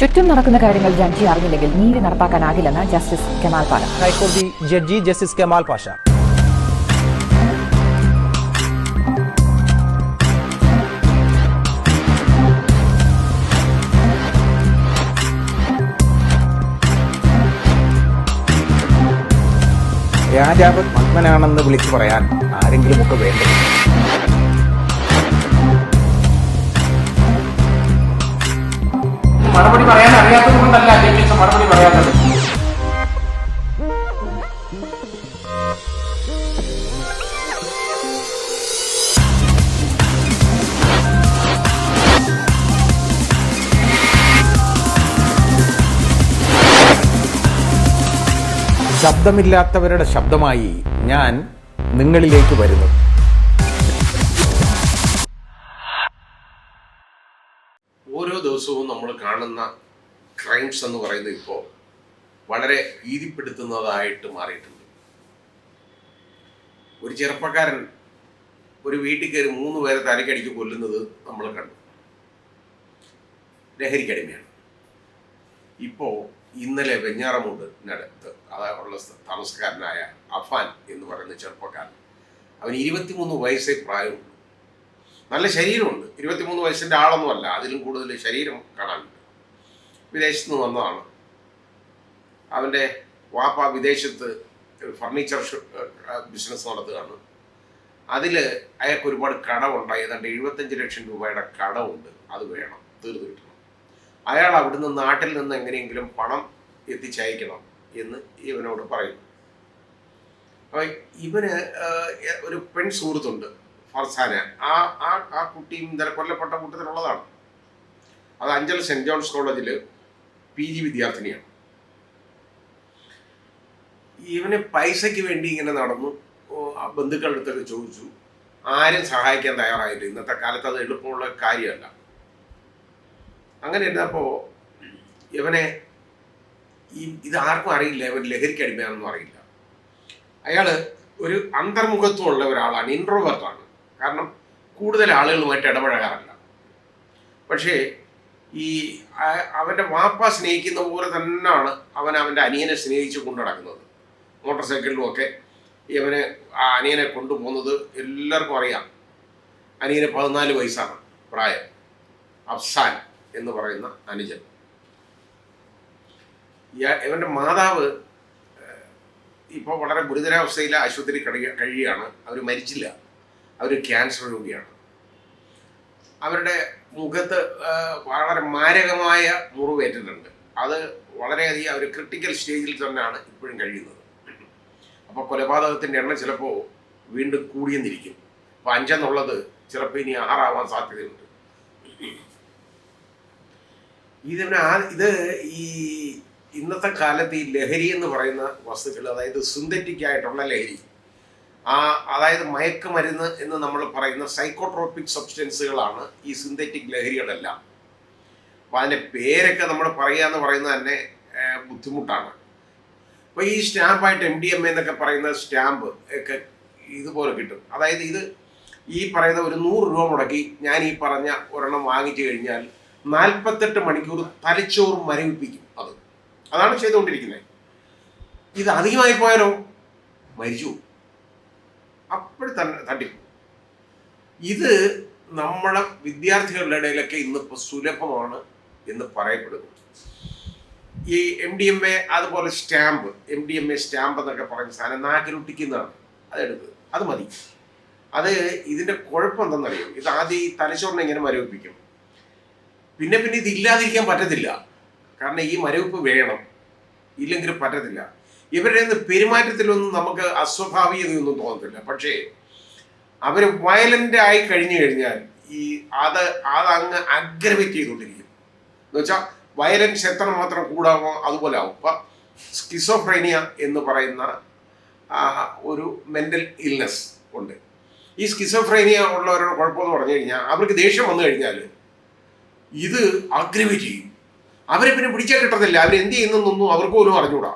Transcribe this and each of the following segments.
ചുറ്റും നടക്കുന്ന കാര്യങ്ങൾ ജഡ്ജി അറിഞ്ഞില്ലെങ്കിൽ നീതി നടപ്പാക്കാനാകില്ലെന്ന് ജസ്റ്റിസ് കെമാൽ പാഷ. ഹൈക്കോടതി ജഡ്ജി ജസ്റ്റിസ് കെമാൽ പാഷ. രാജാവ് മഗ്നനാണെന്ന് വിളിച്ചു പറയാൻ ആരെങ്കിലുമൊക്കെ വേണ്ടത്. മറുപടി പറയാൻ അറിയാത്തത് കൊണ്ടല്ല ജഡ്ജസ് മറുപടി പറയാത്തത്. ശബ്ദമില്ലാത്തവരുടെ ശബ്ദമായി ഞാൻ നിങ്ങളിലേക്ക് വരുന്നു. ഓരോ ദിവസവും നമ്മൾ കാണുന്ന ക്രൈംസ് എന്ന് പറയുന്നത് ഇപ്പോൾ വളരെ ഭീതിപ്പെടുത്തുന്നതായിട്ട് മാറിയിട്ടുണ്ട്. ഒരു ചെറുപ്പക്കാരൻ ഒരു വീട്ടിൽ കയറി 3 പേരെ തലക്കടിക്ക് കൊല്ലുന്നത് നമ്മൾ കണ്ടു. ലഹരിക്കടിമയാണ്. ഇപ്പോൾ ഇന്നലെ വെഞ്ഞാറമൂടിനടുത്ത് അതായുള്ള താമസക്കാരനായ അഫാൻ എന്ന് പറയുന്ന ചെറുപ്പക്കാരൻ, അവന് 23 വയസ്സേ പ്രായമുള്ളൂ. നല്ല ശരീരമുണ്ട്. 23 വയസ്സിൻ്റെ ആളൊന്നുമല്ല, അതിലും കൂടുതൽ ശരീരം കാണാനുണ്ട്. വിദേശത്ത് നിന്ന് വന്നതാണ്. അവൻ്റെ വാപ്പ വിദേശത്ത് ഫർണിച്ചർ ബിസിനസ് നടത്തുകയാണ്. അതിൽ അയാൾക്ക് ഒരുപാട് കടമുണ്ടായി. ഏതാണ്ട് 75 ലക്ഷം രൂപയുടെ കടമുണ്ട്. അത് വേണം, തീർന്നു കിട്ടണം. അയാൾ അവിടുന്ന് നാട്ടിൽ നിന്ന് എങ്ങനെയെങ്കിലും പണം എത്തിച്ചയക്കണം എന്ന് ഇവനോട് പറയുന്നു. അപ്പോൾ ഇവന് ഒരു പെൺ സുഹൃത്തുണ്ട്, ഫർസാന. ആ കുട്ടിയും ഇന്നലെ കൊല്ലപ്പെട്ട കൂട്ടത്തിലുള്ളതാണ്. അത് അഞ്ചൽ സെൻറ് ജോൺസ് കോളേജിൽ PG വിദ്യാർത്ഥിനിയാണ്. ഇവന് പൈസയ്ക്ക് വേണ്ടി ഇങ്ങനെ നടന്നു. ബന്ധുക്കളുടെ അടുത്തൊക്കെ ചോദിച്ചു. ആരും സഹായിക്കാൻ തയ്യാറായില്ല. ഇന്നത്തെ കാലത്ത് അത് എളുപ്പമുള്ള കാര്യമല്ല. അങ്ങനെ ഇരുന്നപ്പോൾ ഇവനെ ഇതാർക്കും അറിയില്ല, ഇവൻ ലഹരിക്ക് അടിമയാണെന്നും അറിയില്ല. അയാൾ ഒരു അന്തർമുഖത്വമുള്ള ഒരാളാണ്, ഇൻട്രോവേർട്ടാണ്. കാരണം കൂടുതൽ ആളുകളുമായിട്ട് ഇടപഴകാറില്ല. പക്ഷേ അവൻ്റെ വാപ്പ സ്നേഹിക്കുന്ന പോലെ തന്നെയാണ് അവൻ്റെ അനിയനെ സ്നേഹിച്ച് കൊണ്ടു നടക്കുന്നത്. മോട്ടോർ സൈക്കിളിലുമൊക്കെ ഇവനെ ആ അനിയനെ കൊണ്ടുപോകുന്നത് എല്ലാവർക്കും അറിയാം. അനിയന് 14 വയസ്സാണ് പ്രായം. അഫ്സാൻ എന്ന് പറയുന്ന അനുജൻ. ഇവൻ്റെ മാതാവ് ഇപ്പോൾ വളരെ ഗുരുതരാവസ്ഥയിൽ ആശുപത്രി കഴിയുകയാണ്. അവർ മരിച്ചില്ല, അവർ ക്യാൻസർ രോഗിയാണ്. അവരുടെ മുഖത്ത് വളരെ മാരകമായ മുറിവേറ്റിട്ടുണ്ട്. അത് വളരെയധികം അവർ ക്രിട്ടിക്കൽ സ്റ്റേജിൽ തന്നെയാണ് ഇപ്പോഴും കഴിയുന്നത്. അപ്പോൾ കൊലപാതകത്തിൻ്റെ എണ്ണം ചിലപ്പോൾ വീണ്ടും കൂടിയെന്നിരിക്കും. അപ്പോൾ 5 എന്നുള്ളത് ചിലപ്പോൾ ഇനി 6 ആവാൻ സാധ്യതയുണ്ട്. ഇത് ഈ ഇന്നത്തെ കാലത്ത് ഈ ലഹരി എന്ന് പറയുന്ന വസ്തുക്കൾ, അതായത് സിന്തറ്റിക് ആയിട്ടുള്ള ലഹരി, അതായത് മയക്കുമരുന്ന് എന്ന് നമ്മൾ പറയുന്ന സൈക്കോട്രോപിക് സബ്സ്റ്റൻസുകളാണ് ഈ സിന്തറ്റിക് ലഹരികളെല്ലാം. അപ്പോൾ അതിൻ്റെ പേരൊക്കെ നമ്മൾ പറയുക എന്ന് പറയുന്നത് തന്നെ ബുദ്ധിമുട്ടാണ്. അപ്പോൾ ഈ സ്റ്റാമ്പായിട്ട് MDMA എന്നൊക്കെ പറയുന്ന സ്റ്റാമ്പ് ഒക്കെ ഇതുപോലെ കിട്ടും. അതായത് ഇത് ഈ പറയുന്ന ഒരു 100 രൂപ മുടക്കി ഞാൻ ഈ പറഞ്ഞ ഒരെണ്ണം വാങ്ങിച്ചു കഴിഞ്ഞാൽ 48 മണിക്കൂർ തലച്ചോറും മരവിപ്പിക്കും. അതാണ് ചെയ്തുകൊണ്ടിരിക്കുന്നത്. ഇത് അധികമായി പോയാലോ മരിച്ചു, അപ്പോഴും തന്നെ തട്ടിപ്പോ. ഇത് നമ്മളെ വിദ്യാർത്ഥികളുടെ ഇടയിലൊക്കെ ഇന്നിപ്പോൾ സുലഭമാണ് എന്ന് പറയപ്പെടുന്നു. ഈ MDMA അതുപോലെ സ്റ്റാമ്പ്, MDMA സ്റ്റാമ്പ് എന്നൊക്കെ പറയുന്ന സാധനം നാക്കിലൊട്ടിക്കുന്നതാണ്. അതെടുത്ത് അത് മതി. അത് ഇതിൻ്റെ കുഴപ്പം എന്തെന്നറിയാം. ഇത് ആദ്യം ഈ തലച്ചോറിനെ ഇങ്ങനെ മരവിപ്പിക്കും. പിന്നെ ഇതില്ലാതിരിക്കാൻ പറ്റത്തില്ല. കാരണം ഈ മരവിപ്പ് വേണം, ഇല്ലെങ്കിൽ പറ്റത്തില്ല. ഇവരുടെ പെരുമാറ്റത്തിലൊന്നും നമുക്ക് അസ്വാഭാവികതയൊന്നും തോന്നത്തില്ല. പക്ഷേ അവർ വയലൻ്റ് ആയി കഴിഞ്ഞാൽ അതങ്ങ് അഗ്രവേറ്റ് ചെയ്തുകൊണ്ടിരിക്കും. എന്ന് വെച്ചാൽ വയലൻസ് എത്രമാത്രം കൂടാമോ അതുപോലെ ആവും. ഇപ്പം സ്കിസോഫ്രേനിയ എന്ന് പറയുന്ന ഒരു മെൻ്റൽ ഇൽനെസ് ഉണ്ട്. ഈ സ്കിസോഫ്രേനിയ ഉള്ളവരുടെ കുഴപ്പമെന്ന് പറഞ്ഞു കഴിഞ്ഞാൽ അവർക്ക് ദേഷ്യം വന്നു കഴിഞ്ഞാൽ ഇത് അഗ്രവേറ്റ് ചെയ്യും. അവരെ പിന്നെ പിടിച്ചാൽ കിട്ടത്തില്ല. അവരെന്ത് ചെയ്യുന്നൊന്നും അവർക്ക് പോലും അറിഞ്ഞുകൂടാ.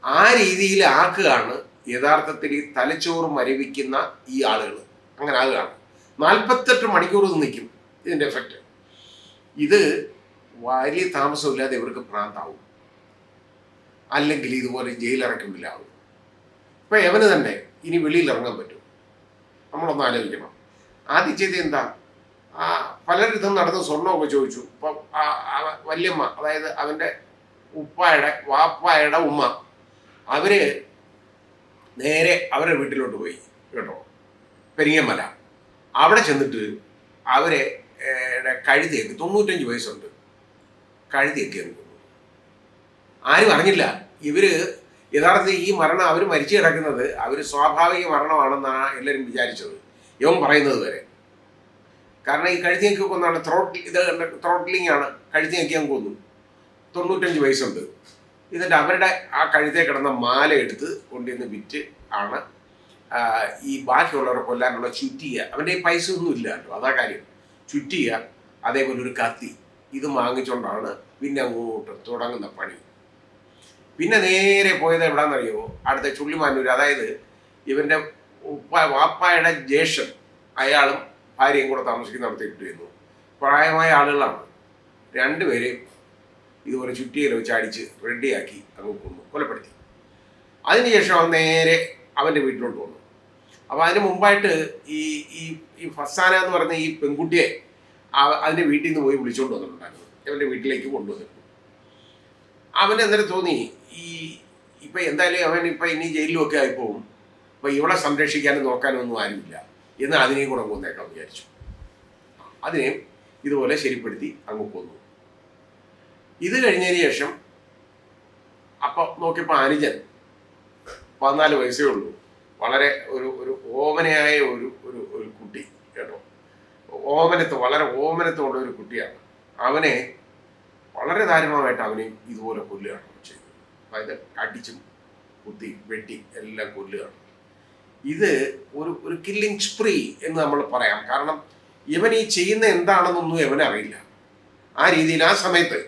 ആ രീതിയിലാക്കുകയാണ് യഥാർത്ഥത്തിൽ ഈ തലച്ചോറ് മരവിക്കുന്ന ഈ ആളുകൾ. അങ്ങനെ ആകുകയാണ്. 48 മണിക്കൂർ നിൽക്കും ഇതിൻ്റെ എഫക്റ്റ്. ഇത് വലിയ താമസമില്ലാതെ ഇവർക്ക് ഭ്രാന്താവും, അല്ലെങ്കിൽ ഇതുപോലെ ജയിലിറക്കുന്നില്ലാവും. ഇപ്പം യവന് തന്നെ ഇനി വെളിയിൽ ഇറങ്ങാൻ പറ്റും. നമ്മളൊന്ന് ആലോചിക്കണം. ആദ്യം ചെയ്ത് എന്താ, പലരും ഇതും നടന്ന് സ്വർണ്ണമൊക്കെ ചോദിച്ചു. ഇപ്പം വല്യമ്മ, അതായത് അവൻ്റെ വാപ്പായുടെ ഉമ്മ, അവര് നേരെ അവരുടെ വീട്ടിലോട്ട് പോയി കേട്ടോ, പെരിങ്ങമല. അവിടെ ചെന്നിട്ട് അവരെ കഴുതിയൊക്കെ 95 വയസ്സുണ്ട്, കഴുതിയൊക്കെ ആരും അറിഞ്ഞില്ല. ഇവര് യഥാർത്ഥത്തിൽ ഈ മരണം അവർ മരിച്ചു കിടക്കുന്നത് അവർ സ്വാഭാവിക മരണമാണെന്നാണ് എല്ലാവരും വിചാരിച്ചത്, ഇവൻ പറയുന്നത് വരെ. കാരണം ഈ കഴുതിയൊക്കെ കൊന്നാണ് ത്രോട്ടിലിംഗ് ആണ്, കഴുതിയൊക്കെ കൊന്നു. 95 വയസ്സുണ്ട്. എന്നിട്ട് അവരുടെ ആ കഴുതേ കിടന്ന മാല എടുത്ത് കൊണ്ടുവന്ന് വിറ്റ് ആണ് ഈ ബാക്കിയുള്ളവരെ കൊല്ലാനുള്ള ചുറ്റിയ. അവൻ്റെ ഈ പൈസ ഒന്നും ഇല്ല കേട്ടോ, അതാ കാര്യം. ചുറ്റിയ, അതേപോലെ ഒരു കത്തി, ഇത് വാങ്ങിച്ചുകൊണ്ടാണ് പിന്നെ അങ്ങോട്ട് തുടങ്ങുന്ന പണി. പിന്നെ നേരെ പോയത് എവിടാന്നറിയോ, അടുത്ത ചുള്ളിമാനൂർ. അതായത് ഇവൻ്റെ വാപ്പായുടെ ജ്യേഷ്ഠൻ, അയാളും ഭാര്യയും കൂടെ താമസിക്കുന്നിടത്ത് ഇട്ടിരുന്നു. പ്രായമായ ആളുകളാണ്. രണ്ടുപേരെയും ഇതുപോലെ ചുറ്റിയിൽ വെച്ച് അടിച്ച് റെഡിയാക്കി അങ്ങ് കൊന്നു, കൊലപ്പെടുത്തി. അതിനുശേഷം അവൻ നേരെ അവൻ്റെ വീട്ടിലോട്ട് വന്നു. അപ്പോൾ അതിന് മുമ്പായിട്ട് ഈ ഈ ഈ ഫസാന എന്ന് പറയുന്ന ഈ പെൺകുട്ടിയെ അതിൻ്റെ വീട്ടിൽ നിന്ന് പോയി വിളിച്ചുകൊണ്ട് വന്നിട്ടുണ്ടായിരുന്നു, അവൻ്റെ വീട്ടിലേക്ക് കൊണ്ടുവന്നിരുന്നു. അവന് അന്നേരം തോന്നി, ഇപ്പം എന്തായാലും അവൻ ഇപ്പം ഇനി ജയിലിലുമൊക്കെ ആയിപ്പോവും, അപ്പം ഇവളെ സംരക്ഷിക്കാനും നോക്കാനും ഒന്നും ആരുമില്ല, എന്ന് അതിനെയും കൂടെ കൊന്നേക്കാൻ വിചാരിച്ചു. അതിനെയും ഇതുപോലെ ശരിപ്പെടുത്തി അങ്ങ് കൊന്നു. ഇത് കഴിഞ്ഞതിന് ശേഷം അപ്പം നോക്കിയപ്പോൾ അനുജൻ 14 വയസ്സേ ഉള്ളൂ, വളരെ ഒരു ഓമനയായ ഒരു കുട്ടി കേട്ടോ, വളരെ ഓമനത്തുള്ള ഒരു കുട്ടിയാണ്. അവനെ വളരെ ദാരുണമായിട്ട് അവനെ ഇതുപോലെ കൊല്ലുകയാണ് ചെയ്തത്. അതായത് അടിച്ചും കുത്തി വെട്ടി എല്ലാം കൊല്ലുകയാണ്. ഇത് ഒരു കില്ലിങ് സ്പ്രീ എന്ന് നമ്മൾ പറയാം. കാരണം ഇവൻ ഈ ചെയ്യുന്ന എന്താണെന്നൊന്നും ഇവനറിയില്ല ആ രീതിയിൽ ആ സമയത്ത്.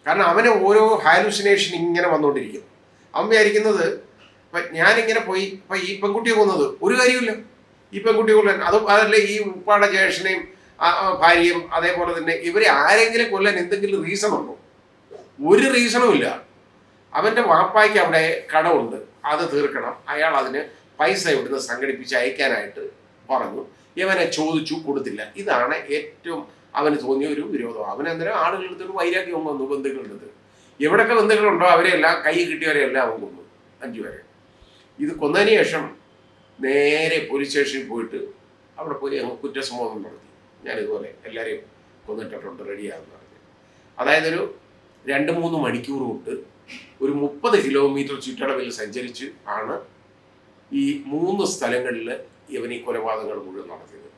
കാരണം അവന് ഓരോ ഹാലുസിനേഷൻ ഇങ്ങനെ വന്നുകൊണ്ടിരിക്കും. അവൻ വിചാരിക്കുന്നത്, ഇപ്പം ഞാനിങ്ങനെ പോയി ഇപ്പം ഈ പെൺകുട്ടിയെ കൊന്നത് ഒരു കാര്യമില്ല, ഈ പെൺകുട്ടിയെ കൊല്ലാൻ, അതല്ല ഈ ഉപ്പാടെ ജ്യേഷ്ഠനെയും ഭാര്യയും അതേപോലെ തന്നെ ഇവരെ ആരെങ്കിലും കൊല്ലാൻ എന്തെങ്കിലും റീസൺ ഉണ്ടോ? ഒരു റീസണും ഇല്ല. അവൻ്റെ വാപ്പായ്ക്ക് അവിടെ കടമുണ്ട്, അത് തീർക്കണം. അയാൾ അതിന് പൈസ ഇവിടുന്ന് സംഘടിപ്പിച്ച് അയക്കാനായിട്ട് പറഞ്ഞു. ഇവനെ ചോദിച്ചു, കൊടുത്തില്ല. ഇതാണ് ഏറ്റവും അവന് തോന്നിയ ഒരു വിരോധം. അവനന്നേരം ആളുകളെടുത്തൊരു വൈരാഗ്യം വന്നു, ബന്ധുക്കളുടെ. എവിടെയൊക്കെ ബന്ധുക്കളുണ്ടോ അവരെല്ലാം, കൈ കിട്ടിയവരെല്ലാം അവൻ കൊന്നു, 5 പേരെ. ഇത് കൊന്നതിന് ശേഷം നേരെ പോലീസ് സ്റ്റേഷനിൽ പോയിട്ട് അവിടെ പോയി അങ്ങ് കുറ്റസമ്മതം നടത്തി. ഞാനിതുപോലെ എല്ലാവരെയും കൊന്നിട്ടിട്ടുണ്ട്, റെഡിയാകുന്ന പറഞ്ഞു. അതായത് ഒരു 2-3 മണിക്കൂർ കൊണ്ട് ഒരു 30 കിലോമീറ്റർ ചുറ്റളവിൽ സഞ്ചരിച്ച് ആണ് ഈ 3 സ്ഥലങ്ങളിൽ ഇവൻ ഈ കൊലപാതകങ്ങൾ മുഴുവൻ നടത്തിയത്.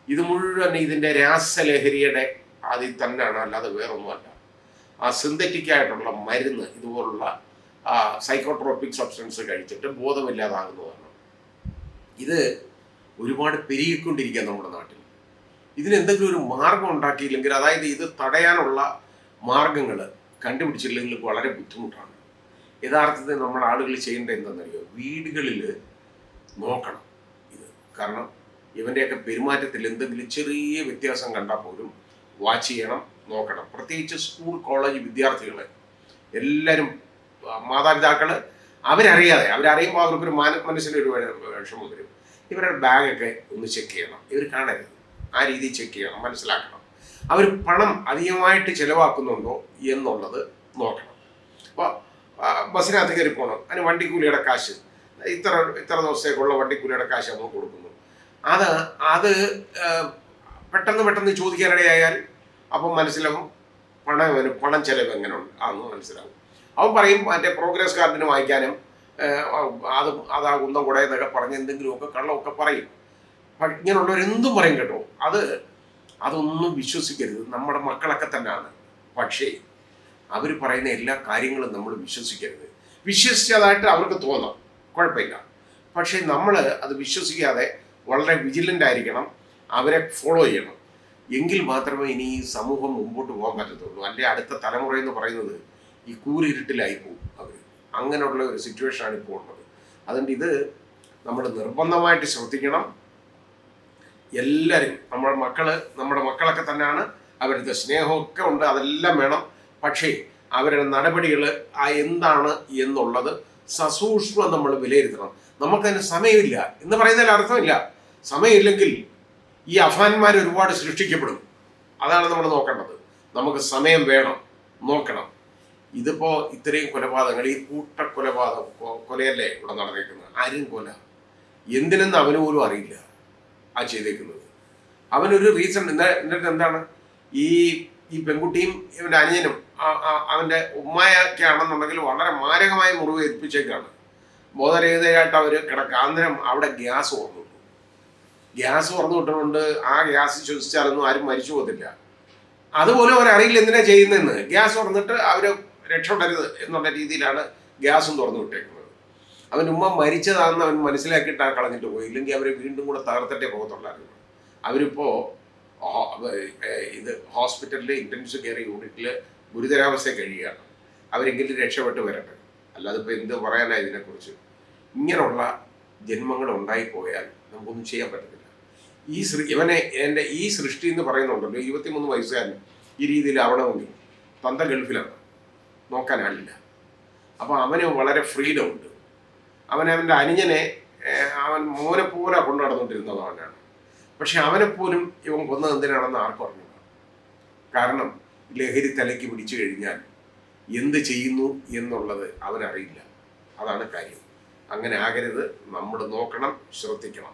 ഇത് മുഴുവൻ ഇതിൻ്റെ രാസലഹരിയുടെ അതിൽ തന്നെയാണ്, അല്ലാതെ വേറൊന്നുമല്ല. ആ സിന്തറ്റിക് ആയിട്ടുള്ള മരുന്ന്, ഇതുപോലുള്ള സൈക്കോട്രോപിക് സബ്സ്റ്റൻസ് കഴിച്ചിട്ട് ബോധമില്ലാതാകുന്നതാണ്. ഇത് ഒരുപാട് പെരുകിക്കൊണ്ടിരിക്കുക നമ്മുടെ നാട്ടിൽ. ഇതിനെന്തെങ്കിലും ഒരു മാർഗം ഉണ്ടാക്കിയില്ലെങ്കിൽ, അതായത് ഇത് തടയാനുള്ള മാർഗങ്ങൾ കണ്ടുപിടിച്ചില്ലെങ്കിൽ വളരെ ബുദ്ധിമുട്ടാണ്. യഥാർത്ഥത്തിൽ നമ്മുടെ ആളുകൾ ചെയ്യേണ്ടത് എന്താണെന്നറിയോ, വീടുകളിൽ നോക്കണം ഇത്. കാരണം ഇവൻ്റെയൊക്കെ പെരുമാറ്റത്തിൽ എന്തെങ്കിലും ചെറിയ വ്യത്യാസം കണ്ടാൽ പോലും വാച്ച് ചെയ്യണം, നോക്കണം. പ്രത്യേകിച്ച് സ്കൂൾ കോളേജ് വിദ്യാർത്ഥികളെ എല്ലാവരും, മാതാപിതാക്കൾ അവരറിയുമ്പോൾ അവർക്കൊരു മനസ്സിലൊരു വിഷമം വരും. ഇവരുടെ ബാഗൊക്കെ ഒന്ന് ചെക്ക് ചെയ്യണം, ഇവർ കാണരുത്, ആ രീതിയിൽ ചെക്ക് ചെയ്യണം, മനസ്സിലാക്കണം. അവർ പണം അധികമായിട്ട് ചിലവാക്കുന്നുണ്ടോ എന്നുള്ളത് നോക്കണം. അപ്പോൾ ബസ്സിനകത്ത് കയറി പോകണം, അതിന് വണ്ടിക്കൂലിയുടെ കാശ് ഇത്ര ദിവസത്തേക്കുള്ള വണ്ടിക്കൂലിയുടെ കാശ് നമ്മൾ കൊടുക്കുന്നു. അത് പെട്ടെന്ന് ചോദിക്കാനിടയായാൽ അപ്പം മനസ്സിലാവും പണം ചിലവ് എങ്ങനെ ഉണ്ട് ആണെന്ന് മനസ്സിലാവും. അവൻ പറയും മറ്റേ പ്രോഗ്രസ് കാർഡിന് വാങ്ങിക്കാനും അതാ കുന്തം കൂടെ എന്നൊക്കെ പറഞ്ഞ് എന്തെങ്കിലുമൊക്കെ കള്ളമൊക്കെ പറയും. ഇങ്ങനെയുള്ളവരെന്തും പറയും കേട്ടോ. അതൊന്നും വിശ്വസിക്കരുത്. നമ്മുടെ മക്കളൊക്കെ തന്നെയാണ്. പക്ഷേ അവർ പറയുന്ന എല്ലാ കാര്യങ്ങളും നമ്മൾ വിശ്വസിക്കരുത്. വിശ്വസിച്ചതായിട്ട് അവർക്ക് തോന്നാം, കുഴപ്പമില്ല. പക്ഷേ നമ്മൾ അത് വിശ്വസിക്കാതെ വളരെ വിജിലൻ്റ് ആയിരിക്കണം, അവരെ ഫോളോ ചെയ്യണം. എങ്കിൽ മാത്രമേ ഇനി ഈ സമൂഹം മുമ്പോട്ട് പോകാൻ പറ്റത്തുള്ളൂ. അല്ലെ അടുത്ത തലമുറ എന്ന് പറയുന്നത് ഈ കൂരിരുട്ടിലായി പോകും അവർ. അങ്ങനെയുള്ള ഒരു സിറ്റുവേഷനാണ് ഇപ്പോൾ ഉള്ളത്. അതുകൊണ്ട് ഇത് നമ്മൾ നിർബന്ധമായിട്ട് ശ്രദ്ധിക്കണം. എല്ലാവരും നമ്മുടെ മക്കളൊക്കെ തന്നെയാണ്. അവരുടെ സ്നേഹമൊക്കെ ഉണ്ട്, അതെല്ലാം വേണം. പക്ഷേ അവരുടെ നടപടികൾ എന്താണ് എന്നുള്ളത് സസൂക്ഷ്മം നമ്മൾ വിലയിരുത്തണം. നമുക്കതിന് സമയമില്ല എന്ന് പറയുന്നതിൽ അർത്ഥമില്ല. സമയമില്ലെങ്കിൽ ഈ അഫാന്മാർ ഒരുപാട് സൃഷ്ടിക്കപ്പെടും. അതാണ് നമ്മൾ നോക്കേണ്ടത്. നമുക്ക് സമയം വേണം, നോക്കണം. ഇതിപ്പോൾ ഇത്രയും കൊലപാതകങ്ങൾ, ഈ കൂട്ടക്കൊലപാതകം, കൊലയല്ലേ ഇവിടെ നടന്നേക്കുന്നത്. ആരും കൊല എന്തിനെന്ന് അവന് പോലും അറിയില്ല ആ ചെയ്തേക്കുന്നത്. അവനൊരു റീസൺ. എന്നിട്ട് എന്താണ് ഈ പെൺകുട്ടിയും ഇവൻ്റെ അനിയനും അവൻ്റെ ഉമ്മയൊക്കെ ആണെന്നുണ്ടെങ്കിൽ വളരെ മാരകമായി മുറിവ് ഏൽപ്പിച്ചേക്കാണ്. ബോധരഹിതയായിട്ട് അവർ കിടക്കുക. അന്നേരം അവിടെ ഗ്യാസ് തുറന്നു വിട്ടുകൊണ്ട് ആ ഗ്യാസ് ശ്വസിച്ചാലൊന്നും ആരും മരിച്ചു പോകത്തില്ല. അതുപോലും അവരറിയില്ല എന്തിനാ ചെയ്യുന്നതെന്ന്. ഗ്യാസ് തുറന്നിട്ട് അവർ രക്ഷപ്പെടരുത് എന്നുള്ള രീതിയിലാണ് ഗ്യാസും തുറന്നു വിട്ടേക്കുന്നത്. അവൻ്റെ ഉമ്മ മരിച്ചതാണെന്ന് അവൻ മനസ്സിലാക്കിയിട്ട് കളഞ്ഞിട്ട് പോയി. ഇല്ലെങ്കിൽ അവരെ വീണ്ടും കൂടെ തകർത്തിട്ടേ പോകത്തുള്ളായിരുന്നു. അവരിപ്പോൾ ഹോസ്പിറ്റലിൽ ഇൻറ്റൻസീവ് കെയർ യൂണിറ്റിൽ ഗുരുതരാവസ്ഥ കഴിയുകയാണ്. അവരെങ്കിലും രക്ഷപ്പെട്ട് വരട്ടെ. അല്ലാതെ ഇപ്പോൾ എന്ത് പറയാനാണ് ഇതിനെക്കുറിച്ച്. ഇങ്ങനെയുള്ള ജന്മങ്ങൾ ഉണ്ടായിപ്പോയാൽ നമുക്കൊന്നും ചെയ്യാൻ പറ്റത്തില്ല. എൻ്റെ ഈ സൃഷ്ടി എന്ന് പറയുന്നുണ്ടല്ലോ, 23 വയസ്സുകാരൻ ഈ രീതിയിൽ ആവണമെങ്കിൽ തന്ത ഗൾഫിലാണ്, നോക്കാനാളില്ല. അപ്പോൾ അവന് വളരെ ഫ്രീഡം ഉണ്ട്. അവൻ്റെ അനുജനെ അവൻ മോനെ പോലെ കൊണ്ടു നടന്നുകൊണ്ടിരുന്നത് അവനാണ്. പക്ഷെ അവനെപ്പോലും ഇവൻ കൊന്നത് എന്തിനാണെന്ന് ആർക്കും അറിഞ്ഞില്ല. കാരണം ലഹരി തലയ്ക്ക് പിടിച്ചു കഴിഞ്ഞാൽ എന്ത് ചെയ്യുന്നു എന്നുള്ളത് അവനറിയില്ല. അതാണ് കാര്യം. അങ്ങനെ ആകരുത്. നമ്മൾ നോക്കണം, ശ്രദ്ധിക്കണം.